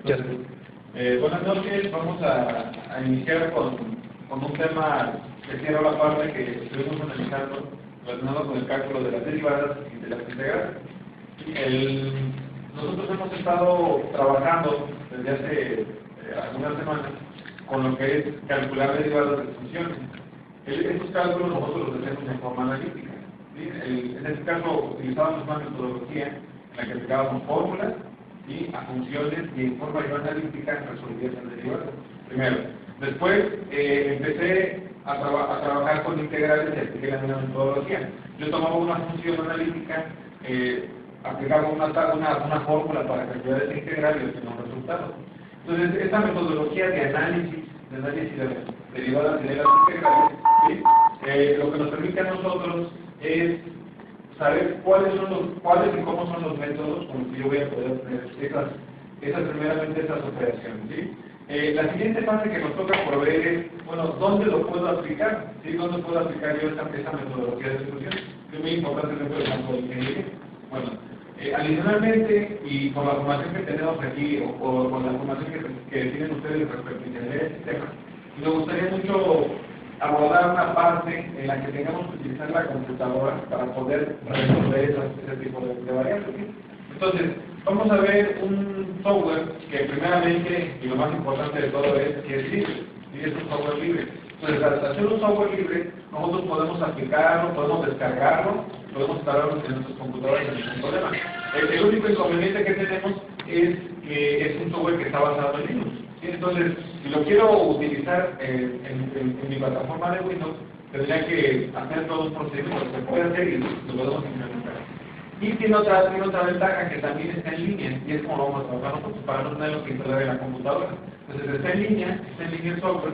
Buenas noches, vamos a iniciar con un tema que cierra la parte que estuvimos analizando relacionado con el cálculo de las derivadas y de las integrales. Nosotros hemos estado trabajando desde hace algunas semanas con lo que es calcular derivadas de funciones. Estos cálculos nosotros los hacemos en forma analítica. ¿Sí? En este caso utilizábamos una metodología en la que aplicábamos fórmulas y a funciones y en forma analítica resolvías el derivado. Primero. Después empecé a trabajar con integrales y apliqué la misma metodología. Yo tomaba una función analítica, aplicaba una fórmula para calcular esa integral y obtenía un resultado. Entonces, esta metodología de análisis de las derivadas y de las integrales, ¿sí? Lo que nos permite a nosotros es saber cuáles y cómo son los métodos con los que yo voy a poder hacer primeramente esas operaciones, ¿sí? La siguiente fase que nos toca por ver es, bueno, ¿dónde lo puedo aplicar? ¿Sí? ¿Dónde puedo aplicar yo esa metodología de solución? Es muy importante dentro del campo de ingeniería. Bueno, adicionalmente, y con la formación que tenemos aquí, o con la formación que tienen ustedes respecto a ingeniería de sistemas, me gustaría mucho abordar una parte en la que tengamos que utilizar la computadora para poder resolver ese tipo de variables. ¿Sí? Entonces, vamos a ver un software que primeramente, y lo más importante de todo es que es libre, y es un software libre. Entonces, al hacer un software libre, nosotros podemos aplicarlo, podemos descargarlo, podemos instalarlo en nuestros computadores sin ningún problema. El único inconveniente que tenemos es que es un software que está basado en Linux. ¿Sí? Entonces, si lo quiero utilizar en mi plataforma de Windows, tendría que hacer todo un procedimiento, se puede hacer y lo podemos implementar. Y tiene otra ventaja que también está en línea, y es como lo vamos a trabajar nosotros, para no tenerlo que instalar en la computadora. Entonces está en línea el software,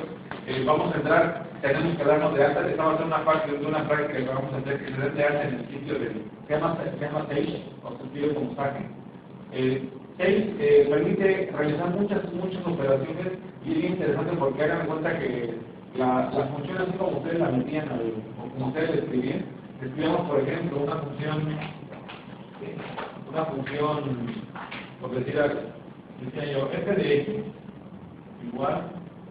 vamos a entrar, tenemos que darnos de alta, esta va a ser una parte de una práctica que vamos a hacer, que se dé de alta en el sitio se llama Sage, o se escribe como Sage. Sage permite realizar muchas operaciones, y es interesante porque hagan cuenta que la función, así como ustedes la metían, o como ustedes la escribían, escribimos por ejemplo una función, por decir algo, decía yo, f de x igual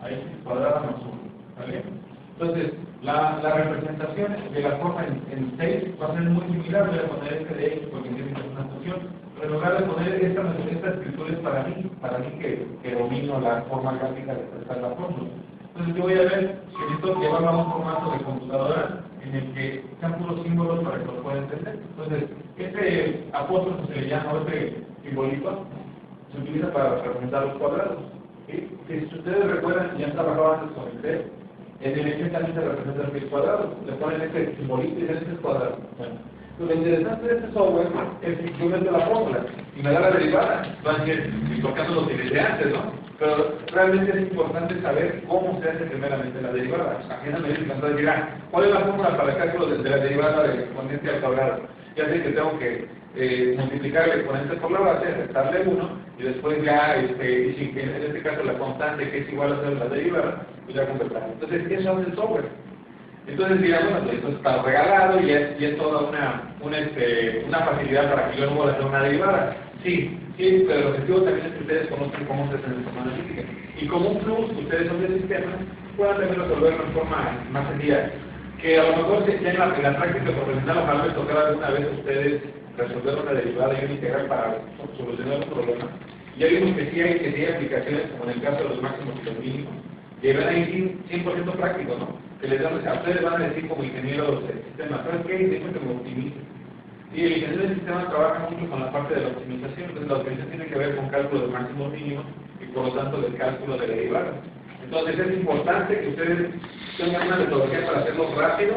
a x cuadrada más 1, ¿vale? Entonces, la representación de la forma en 6 va a ser muy similar, voy a poner f de x porque tiene una función, pero en lugar de poner esta escritura es para mí que domino la forma gráfica de expresar la fórmula. Entonces yo voy a ver que necesito llevarlo a un formato de computadora en el que sean puros símbolos para que lo pueda entender. Entonces, este apóstrofo se le llama, este simbolito, se utiliza para representar los cuadrados. ¿Sí? Si ustedes recuerdan, ya han trabajado antes con Excel, en el Excel también se representa el cuadrado, le ponen este simbolito y dicen este cuadrado. Bueno, lo interesante de este software es que yo meto la fórmula y me da la derivada. Van a decir, ¿y por qué no lo utilicé antes, no? Pero realmente es importante saber cómo se hace primeramente la derivada. Aquí en la medida que dirá, ¿cuál es la fórmula para el cálculo de la derivada del exponente al cuadrado? Ya sé que tengo que multiplicar el exponente por la base, restarle 1, y después ya, y si en este caso la constante que es igual a 0 la derivada, pues ya completar. Entonces, eso es el software. Entonces dirán, bueno, pues esto está regalado y es toda una facilidad para que yo no pueda hacer una derivada. Sí, pero el objetivo también es que ustedes conozcan cómo se hace en forma analítica. Y como un plus, ustedes son de sistemas, puedan también resolverlo en forma más sencilla. Que a lo mejor ya en la práctica profesional, ojalá les tocara alguna vez a ustedes resolver una derivada y una integral para solucionar un problema. Ya vimos que sí hay aplicaciones, como en el caso de los máximos y los mínimos, que ven ahí 100% práctico, ¿no? Que a ustedes van a decir como ingenieros del sistema, ¿sabes qué? Déjenme que me optimice. Y el ingeniero del sistema trabaja mucho con la parte de la optimización, entonces la optimización tiene que ver con cálculo de máximos mínimos y por lo tanto del cálculo de derivadas. Entonces es importante que ustedes tengan una metodología para hacerlo rápido,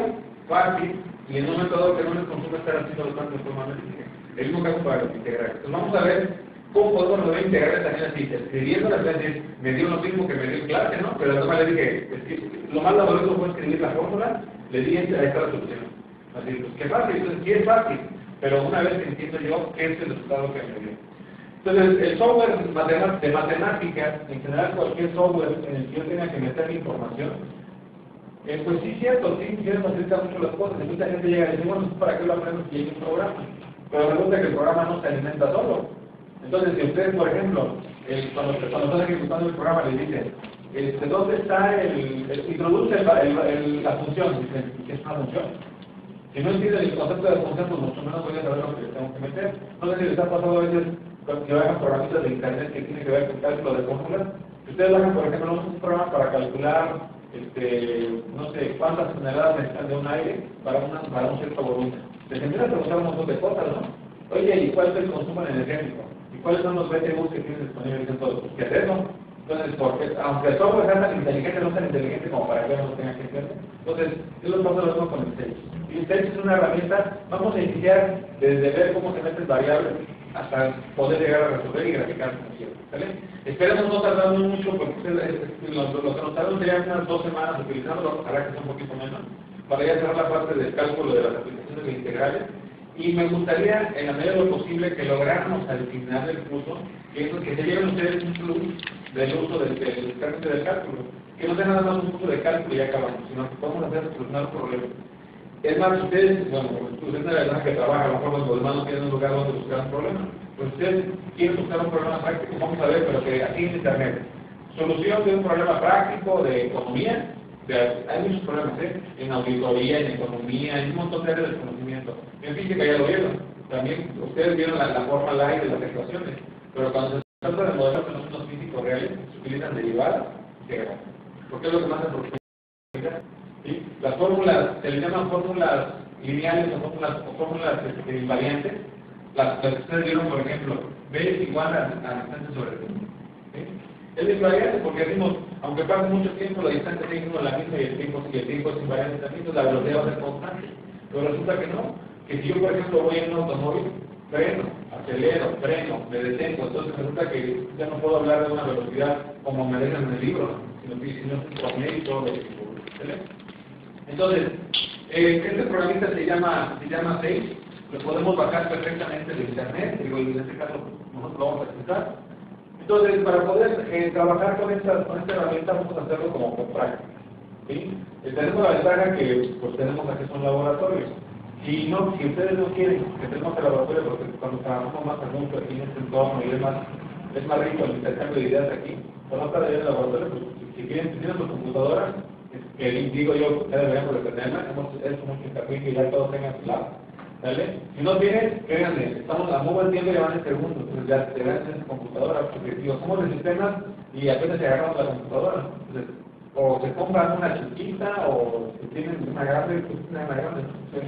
fácil, y en un método que no les consuma estar haciendo los tantos de forma analítica. El mismo caso para los integrales. Entonces vamos a ver cómo podemos resolver integrales también así, escribiendo las veces, me dio lo mismo que me dio en clase, ¿no? Pero además le dije, lo más laborioso fue escribir la fórmula, le di esta la solución. Así, pues qué fácil, entonces sí es fácil, pero una vez que entiendo yo qué es el resultado que me dio. Entonces, el software de matemáticas, en general cualquier software en el que yo tenga que meter información, pues sí, cierto, sí, facilita mucho las cosas. Y mucha gente llega y dice, bueno, ¿para qué lo aprendo si hay un programa? Pero resulta que el programa no se alimenta solo. Entonces, si ustedes, por ejemplo, cuando están ejecutando el programa le dicen, ¿dónde está introduce la función? Dicen, ¿qué es una función? Si no entienden el concepto de función, pues mucho menos voy a saber lo que les tengo que meter. No sé si les ha pasado a veces que bajan programitas de internet que tienen que ver con cálculo de fórmulas. Si ustedes bajan, por ejemplo, un programa para calcular, no sé, cuántas toneladas necesitan de un aire para un cierto volumen. Les empieza a preguntar un montón de cosas, ¿no? Oye, ¿y cuál es el consumo energético? ¿Y cuáles son los BTUs que tienen disponibles en todo? Pues, ¿qué hacemos? Entonces, porque, aunque el software sea tan inteligente, no es tan inteligente como para que uno tenga que hacerlo. Entonces, yo lo paso lo mismo con el Sage. Y el Sage es una herramienta, vamos a iniciar desde ver cómo se meten variables hasta poder llegar a resolver y graficar funciones, ¿vale? Esperemos no tardarnos mucho, porque lo que nos tardamos sería unas 2 semanas utilizándolo, ojalá que sea un poquito menos, para ya cerrar la parte del cálculo de las aplicaciones integrales. Y me gustaría, en la medida de lo posible, que lográramos al final del curso que se lleven ustedes un plus del uso del cálculo. Que no sea nada más un curso de cálculo y ya acabamos, sino que podamos hacer solucionar problemas. Es más, ustedes, bueno, ustedes de verdad que trabajan, a lo mejor los demás no tienen un lugar donde buscar un problema. Pues ustedes quieren buscar un problema práctico, vamos a ver, pero que aquí en Internet. Solución de un problema práctico de economía. Hay muchos problemas, en auditoría, en economía, en un montón de áreas de conocimiento. En física ya lo vieron. También ustedes vieron la forma light de las ecuaciones. Pero cuando se trata de modelos de fenómenos físicos reales, se utilizan derivadas y integrales. Porque es lo que más se aproxima. ¿Sí? Las fórmulas, se les llaman fórmulas lineales o fórmulas invariantes. Las que ustedes vieron, por ejemplo, B es igual a distancia sobre T. ¿Sí? Es invariante porque decimos, aunque pase mucho tiempo, la distancia sigue siendo la misma y el tiempo es invariante también, entonces la velocidad va a ser constante. Pero resulta que no, que si yo, por ejemplo, voy en un automóvil, freno, acelero, freno, me detengo, entonces resulta que ya no puedo hablar de una velocidad como me dejan en el libro, sino que es un promedio y todo lo que se. Entonces, este programita se llama Sage, lo podemos bajar perfectamente de internet, digo, en este caso nosotros lo vamos a explicar. Entonces, para poder trabajar con esta herramienta, vamos a hacerlo como con práctica. ¿Sí? Tenemos la ventaja que pues, tenemos acceso a un laboratorio. Si ustedes no quieren que tengamos el laboratorio, porque cuando trabajamos más adultos aquí en este entorno y es más rico el intercambio de ideas aquí, cuando no para ir al laboratorio, pues si tienen su computadora, que digo yo, ya deberíamos de tenerla, hemos hecho mucho hincapié que ya todos tengan su lab. ¿Vale? Si no tienen, créanme, estamos a muy buen tiempo, ya van en segundos, entonces ya te dan en su computadora, porque digo, somos de sistemas y apenas se agarramos la computadora, entonces, o se compran una chiquita, o si tienen una grande, pues una grande, pues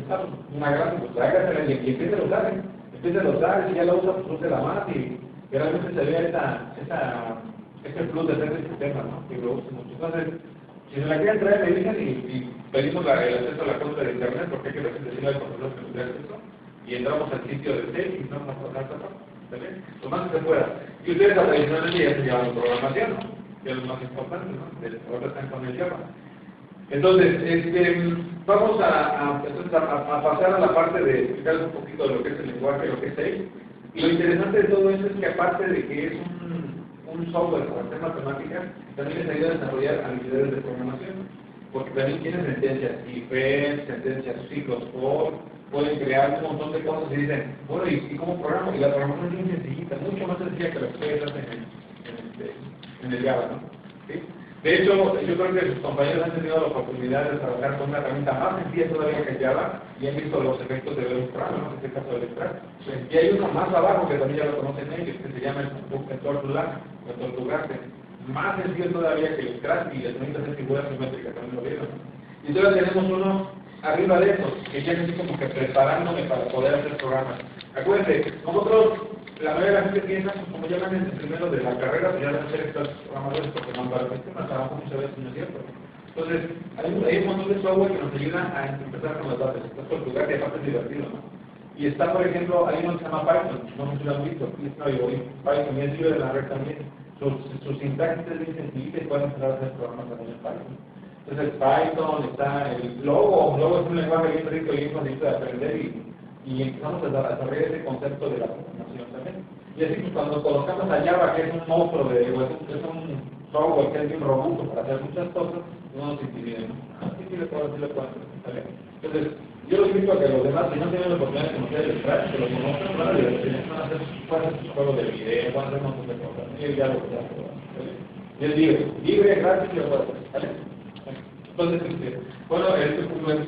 hágasela y empiecen a usar, y ya la usa, pues úsela más, y realmente se vea ese plus de ser de sistema, ¿no? Que lo use mucho. Entonces, si se la quieren traer, me dicen y pedimos el acceso a la cuenta de internet, porque hay que decirle al profesor que nos dé acceso, y entramos al sitio de TEC y entramos a pasar, ¿vale? Lo más que se pueda. Y ustedes tradicionalmente ya se llevan la programación, ¿no? Que es lo más importante, ¿no? Ahora están con el Java. Entonces, vamos a pasar a la parte de explicarles un poquito de lo que es el lenguaje, lo que es TEC. Y lo interesante de todo eso es que aparte de que es un software para hacer matemáticas, también les ayuda a desarrollar habilidades de programación, porque también tienen sentencias IFER, sentencias ciclos for, pueden crear un montón de cosas y dicen, bueno, ¿y cómo programo? Y la programación es muy sencillita, mucho más sencilla que lo que ustedes hacen en el Java, ¿no? ¿Sí? De hecho, yo creo que sus compañeros han tenido la oportunidad de trabajar con una herramienta más sencilla todavía que Java y han visto los efectos de ver un programa, en este caso del extract. Y hay uno más abajo que también ya lo conocen ellos, que se llama el tortugarse. Más sencillo todavía que el extract y les permite hacer figuras geométricas, también lo vieron. Y entonces tenemos uno arriba de estos, que ya estoy como que preparándome para poder hacer programas. Acuérdense, nosotros, la mayoría de la gente piensa, como ya van en el primero de la carrera, pues ya deben ser estos programadores porque no para el sistema, trabajo muchas veces, no es cierto. Entonces, hay un montón de software que nos ayuda a empezar con las bases. Esto es lugar que aparte es divertido, ¿no? Y está, por ejemplo, hay uno que se llama Python, no sé si lo han visto, y es una Python, y es libre de la red también. Sus sintaxis es bien sencillita y pueden empezar a hacer programas también en Python. Entonces, Python, está el Logo es un lenguaje bien rico y bien fácil de aprender y empezamos a desarrollar ese concepto de la programación también. Y así, pues, cuando colocamos a Java, que es un monstruo, es software que es bien robusto para hacer muchas cosas, no nos intimiden, ¿no? Así sí le puedo, ¿sale? Entonces, yo los invito a que los demás, si no tienen la oportunidad de conocer el Scratch, que lo conozcan, van a divertirse, pueden hacer sus juegos de video, van a hacer un montón de cosas, y ya lo que sea, ¿vale? Y es libre, gratis y lo puede hacer, ¿vale? Entonces, bueno, este punto es